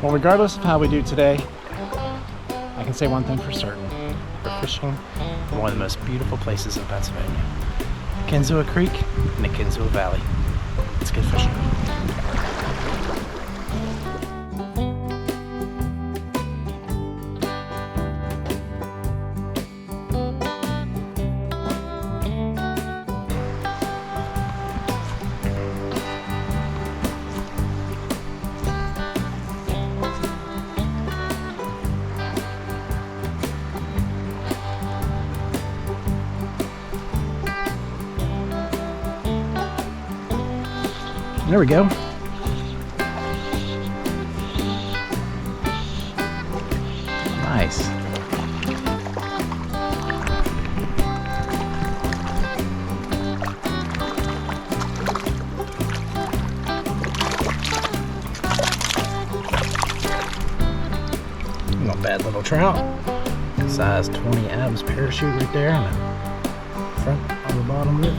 Well, regardless of how we do today, I can say one thing for certain. We're fishing in one of the most beautiful places in Pennsylvania. KINZUA Creek in the KINZUA Valley. Let's get fishing. There we go. Nice. Not bad little trout. Size 20 abs parachute right there on the front on the bottom of it.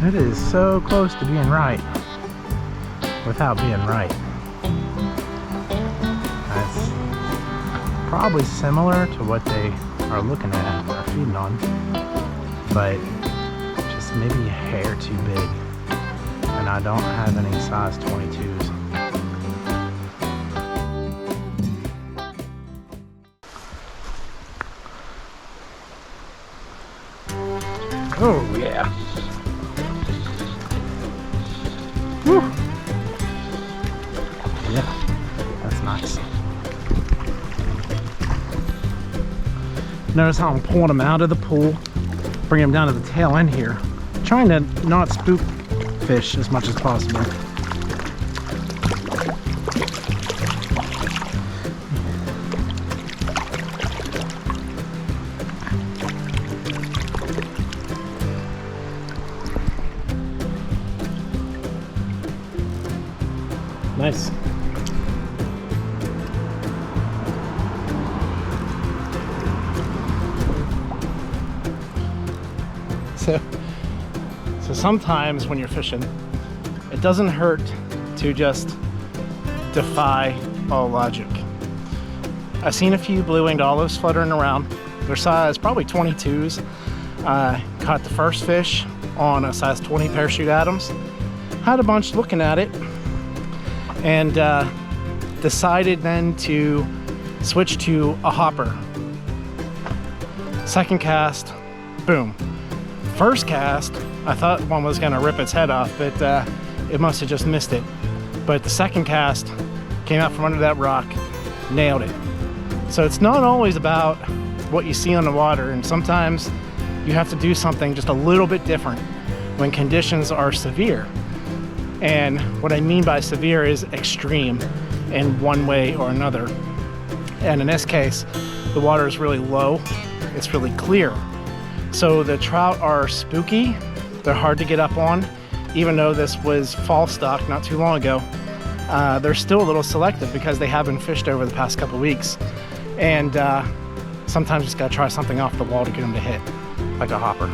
It is so close to being right without being right. That's probably similar to what they are looking at or feeding on, but just maybe a hair too big. And I don't have any size 22s. Oh yeah. Whew. Yeah, that's nice. Notice how I'm pulling them out of the pool, bring them down to the tail end here, trying to not spook fish as much as possible. Nice. So sometimes when you're fishing, it doesn't hurt to just defy all logic. I've seen a few blue-winged olives fluttering around. Their size probably 22s. Caught the first fish on a size 20 parachute Adams. Had a bunch looking at it, and decided then to switch to a hopper. Second cast, boom. First cast, I thought one was gonna rip its head off, but it must have just missed it. But the second cast came out from under that rock, nailed it. So it's not always about what you see on the water, and sometimes you have to do something just a little bit different when conditions are severe. And what I mean by severe is extreme in one way or another. And in this case, the water is really low, it's really clear. So the trout are spooky, they're hard to get up on. Even though this was fall stock not too long ago, they're still a little selective because they have been fished over the past couple weeks. And sometimes you just gotta try something off the wall to get them to hit, like a hopper.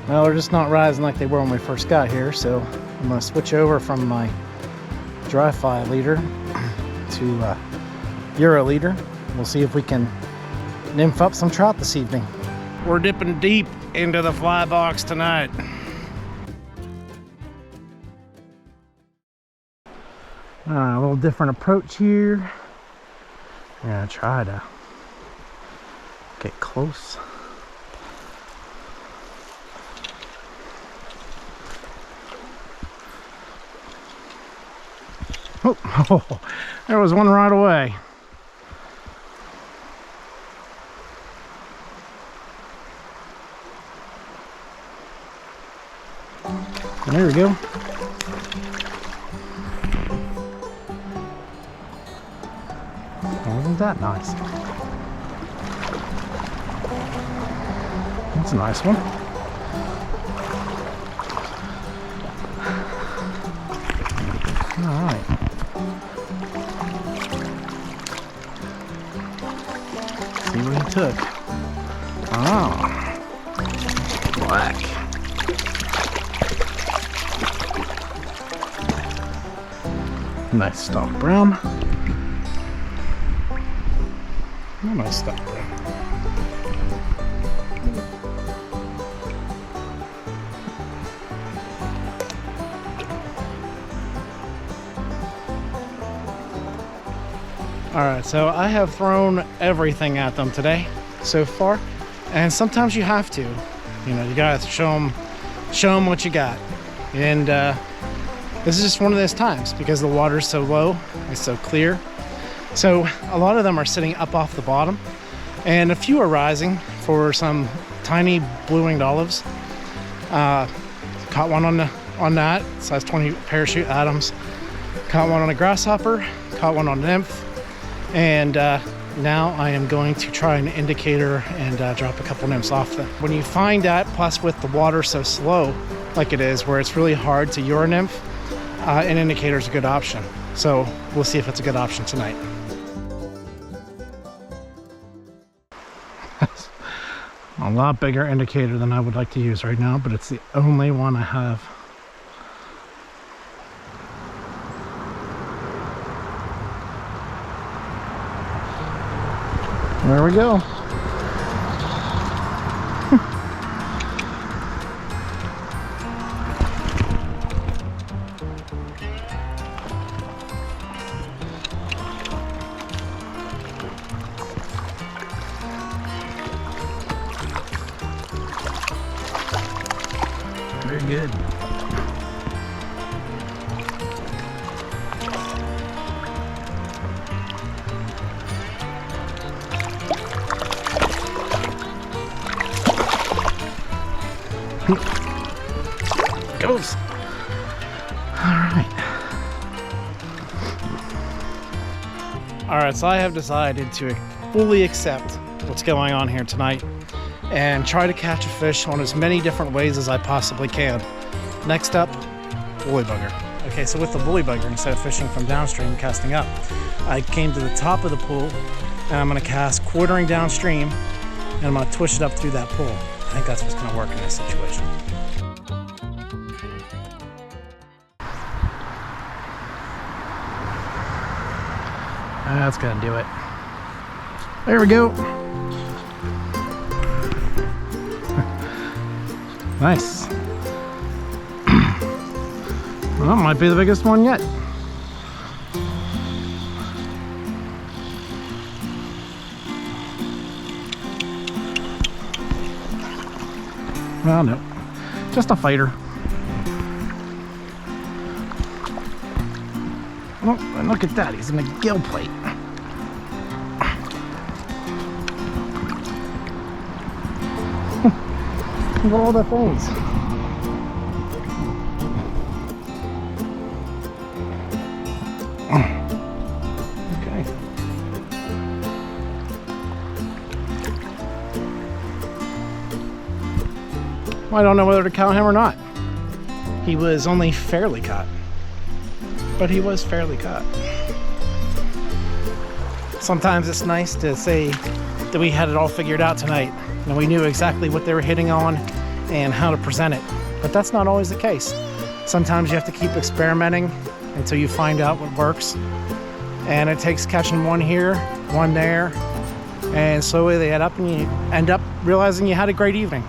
Well, they're just not rising like they were when we first got here, so I'm gonna switch over from my dry fly leader to Euro leader. We'll see if we can nymph up some trout this evening. We're dipping deep into the fly box tonight. A little different approach here. I'm gonna try to get close. Oh, there was one right away. There we go. Wasn't that nice? That's a nice one. took. Oh, black. Nice stock brown. Nice stock brown. Alright, so I have thrown everything at them today so far, and sometimes you have to. You know, you gotta show them what you got. And this is just one of those times because the water's so low, it's so clear. So a lot of them are sitting up off the bottom, and a few are rising for some tiny blue-winged olives. Caught one on that, size 20 parachute Adams. Caught one on a grasshopper, caught one on a nymph. And now I am going to try an indicator and drop a couple nymphs off them. When you find that, plus with the water so slow like it is, where it's really hard to Euro nymph, an indicator is a good option. So we'll see if it's a good option tonight. A lot bigger indicator than I would like to use right now, but it's the only one I have. There we go. Very good. Goes. All right, so I have decided to fully accept what's going on here tonight and try to catch a fish on as many different ways as I possibly can. Next up, woolly bugger. Okay, so with the woolly bugger, instead of fishing from downstream, casting up, I came to the top of the pool and I'm gonna cast quartering downstream and I'm gonna twist it up through that pool. I think that's what's gonna work in this situation. That's gonna do it. There we go. Nice. Well, might be the biggest one yet. Well, no, just a fighter. Oh, and look at that, he's in a gill plate. Look at all the things. Okay. Well, I don't know whether to count him or not. He was only fairly caught. But he was fairly caught. Sometimes it's nice to say that we had it all figured out tonight and we knew exactly what they were hitting on and how to present it. But that's not always the case. Sometimes you have to keep experimenting until you find out what works. And it takes catching one here, one there, and slowly they add up and you end up realizing you had a great evening.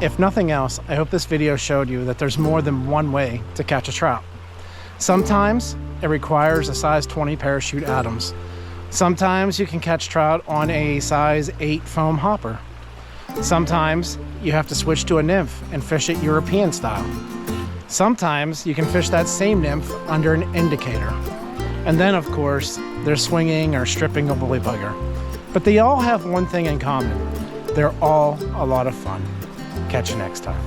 If nothing else, I hope this video showed you that there's more than one way to catch a trout. Sometimes it requires a size 20 parachute Adams. Sometimes you can catch trout on a size 8 foam hopper. Sometimes you have to switch to a nymph and fish it European style. Sometimes you can fish that same nymph under an indicator. And then of course, there's swinging or stripping a woolly bugger. But they all have one thing in common. They're all a lot of fun. Catch you next time.